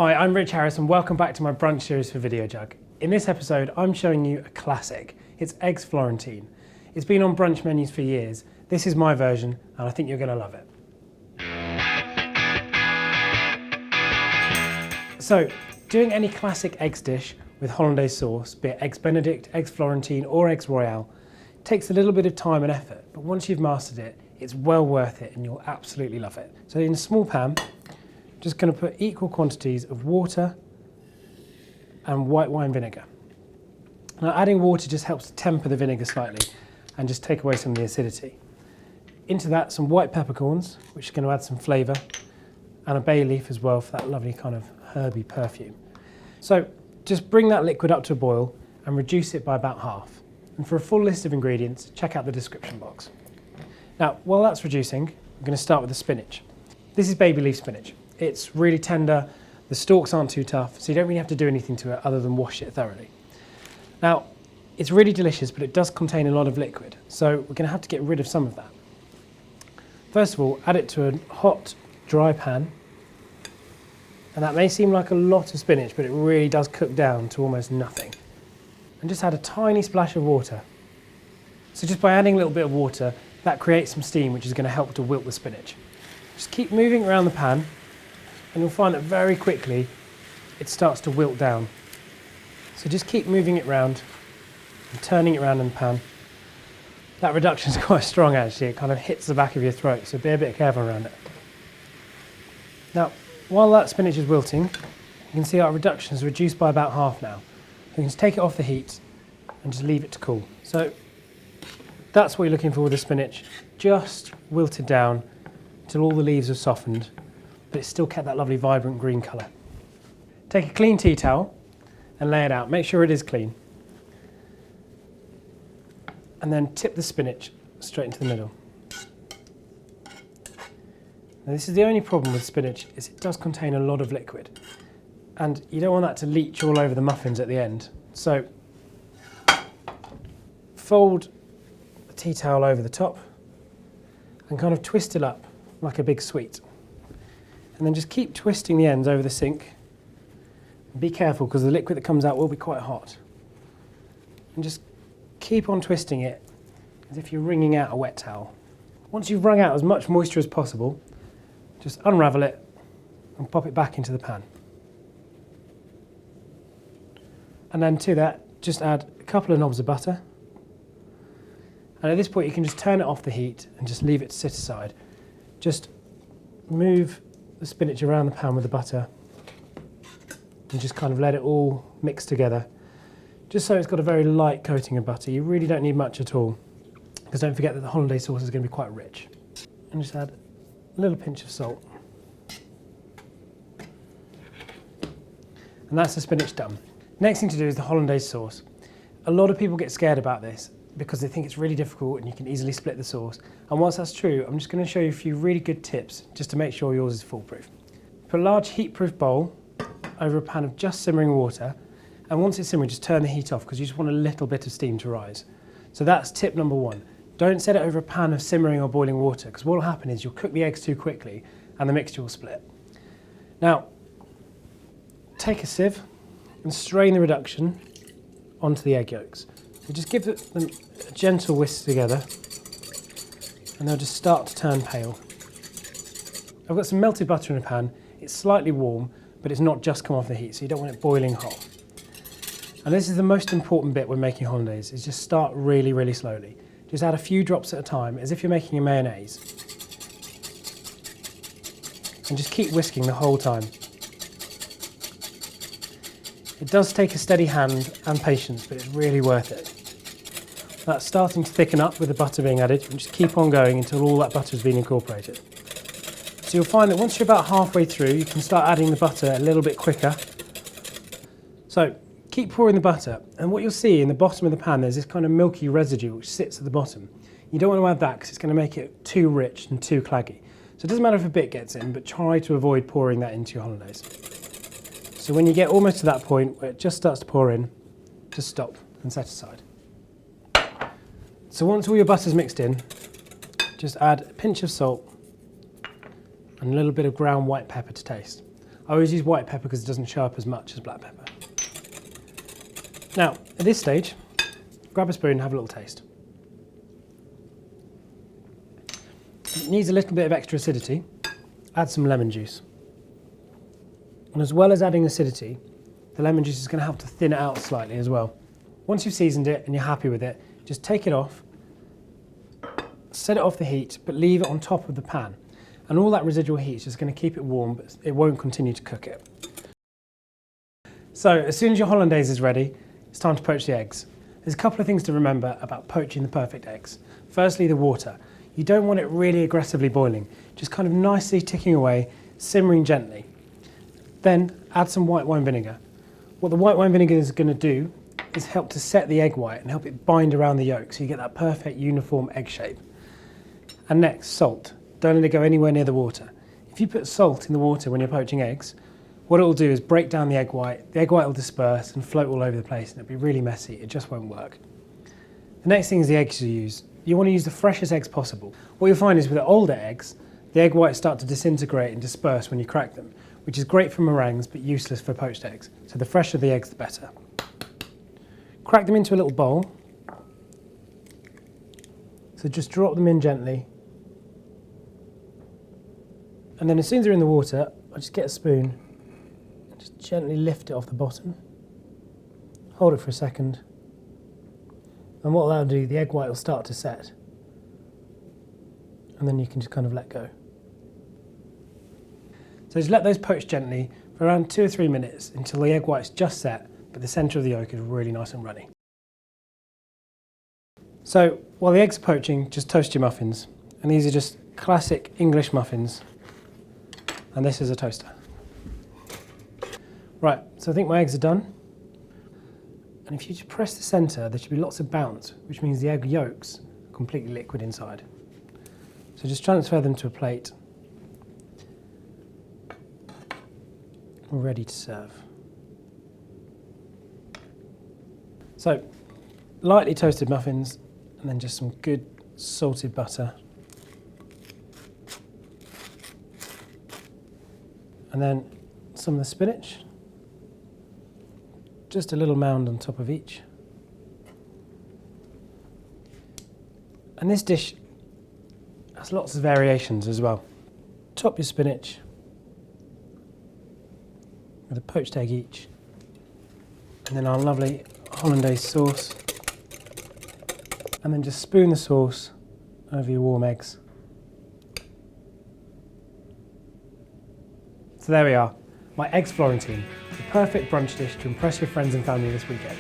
Hi, I'm Rich Harris and welcome back to my brunch series for Video Jug. In this episode, I'm showing you a classic. It's eggs Florentine. It's been on brunch menus for years. This is my version and I think you're going to love it. So, doing any classic eggs dish with hollandaise sauce, be it eggs benedict, eggs Florentine or eggs royale, takes a little bit of time and effort, but once you've mastered it, it's well worth it and you'll absolutely love it. So in a small pan, just going to put equal quantities of water and white wine vinegar. Now adding water just helps to temper the vinegar slightly and just take away some of the acidity. Into that some white peppercorns, which is going to add some flavour, and a bay leaf as well for that lovely kind of herby perfume. So just bring that liquid up to a boil and reduce it by about half. And for a full list of ingredients, check out the description box. Now, while that's reducing, I'm going to start with the spinach. This is baby leaf spinach. It's really tender, the stalks aren't too tough, so you don't really have to do anything to it other than wash it thoroughly. Now, it's really delicious, but it does contain a lot of liquid, so we're going to have to get rid of some of that. First of all, add it to a hot, dry pan. And that may seem like a lot of spinach, but it really does cook down to almost nothing. And just add a tiny splash of water. So just by adding a little bit of water, that creates some steam, which is going to help to wilt the spinach. Just keep moving around the pan, and you'll find that very quickly it starts to wilt down. So just keep moving it around and turning it around in the pan. That reduction is quite strong actually, it kind of hits the back of your throat, so be a bit careful around it. Now, while that spinach is wilting, you can see our reduction is reduced by about half now. You can just take it off the heat and just leave it to cool. So that's what you're looking for with the spinach, just wilted down until all the leaves have softened, but it's still kept that lovely vibrant green colour. Take a clean tea towel and lay it out. Make sure it is clean. And then tip the spinach straight into the middle. Now this is the only problem with spinach, is it does contain a lot of liquid. And you don't want that to leach all over the muffins at the end. So fold the tea towel over the top and kind of twist it up like a big sweet. And then just keep twisting the ends over the sink. Be careful because the liquid that comes out will be quite hot. And just keep on twisting it as if you're wringing out a wet towel. Once you've wrung out as much moisture as possible, just unravel it and pop it back into the pan. And then to that, just add a couple of knobs of butter. And at this point you can just turn it off the heat and just leave it to sit aside. Just move the spinach around the pan with the butter and just kind of let it all mix together. Just so it's got a very light coating of butter. You really don't need much at all, because don't forget that the hollandaise sauce is going to be quite rich. And just add a little pinch of salt. And that's the spinach done. Next thing to do is the hollandaise sauce. A lot of people get scared about this because they think it's really difficult and you can easily split the sauce. And whilst that's true, I'm just going to show you a few really good tips just to make sure yours is foolproof. Put a large heat-proof bowl over a pan of just simmering water, and once it's simmering, just turn the heat off because you just want a little bit of steam to rise. So that's tip number one. Don't set it over a pan of simmering or boiling water, because what will happen is you'll cook the eggs too quickly and the mixture will split. Now, take a sieve and strain the reduction onto the egg yolks. So just give them a gentle whisk together and they'll just start to turn pale. I've got some melted butter in a pan. It's slightly warm, but it's not just come off the heat, so you don't want it boiling hot. And this is the most important bit when making hollandaise, is just start really, really slowly. Just add a few drops at a time, as if you're making a mayonnaise. And just keep whisking the whole time. It does take a steady hand and patience, but it's really worth it. That's starting to thicken up with the butter being added, and just keep on going until all that butter has been incorporated. So you'll find that once you're about halfway through, you can start adding the butter a little bit quicker. So keep pouring the butter, and what you'll see in the bottom of the pan, there's this kind of milky residue which sits at the bottom. You don't want to add that because it's going to make it too rich and too claggy. So it doesn't matter if a bit gets in, but try to avoid pouring that into your hollandaise. So when you get almost to that point where it just starts to pour in, just stop and set aside. So once all your butter's mixed in, just add a pinch of salt and a little bit of ground white pepper to taste. I always use white pepper because it doesn't show up as much as black pepper. Now, at this stage, grab a spoon and have a little taste. It needs a little bit of extra acidity. Add some lemon juice. And as well as adding acidity, the lemon juice is going to help to thin it out slightly as well. Once you've seasoned it and you're happy with it, just take it off, set it off the heat, but leave it on top of the pan. And all that residual heat is just going to keep it warm, but it won't continue to cook it. So as soon as your hollandaise is ready, it's time to poach the eggs. There's a couple of things to remember about poaching the perfect eggs. Firstly, the water. You don't want it really aggressively boiling, just kind of nicely ticking away, simmering gently. Then add some white wine vinegar. What the white wine vinegar is going to do is help to set the egg white and help it bind around the yolk so you get that perfect uniform egg shape. And next, salt. Don't let it go anywhere near the water. If you put salt in the water when you're poaching eggs, what it will do is break down the egg white will disperse and float all over the place and it'll be really messy, it just won't work. The next thing is the eggs you use. You want to use the freshest eggs possible. What you'll find is with the older eggs, the egg whites start to disintegrate and disperse when you crack them, which is great for meringues but useless for poached eggs. So the fresher the eggs, the better. Crack them into a little bowl. So just drop them in gently. And then as soon as they're in the water, I just get a spoon and just gently lift it off the bottom. Hold it for a second. And what that'll do, the egg white will start to set. And then you can just kind of let go. So just let those poach gently for around 2 or 3 minutes until the egg white's just set, but the centre of the yolk is really nice and runny. So while the eggs are poaching, just toast your muffins. And these are just classic English muffins. And this is a toaster. Right, so I think my eggs are done. And if you just press the centre, there should be lots of bounce, which means the egg yolks are completely liquid inside. So just transfer them to a plate. We're ready to serve. So, lightly toasted muffins, and then just some good salted butter. And then some of the spinach. Just a little mound on top of each. And this dish has lots of variations as well. Top your spinach with a poached egg each. And then our lovely hollandaise sauce. And then just spoon the sauce over your warm eggs. So there we are, my eggs Florentine, the perfect brunch dish to impress your friends and family this weekend.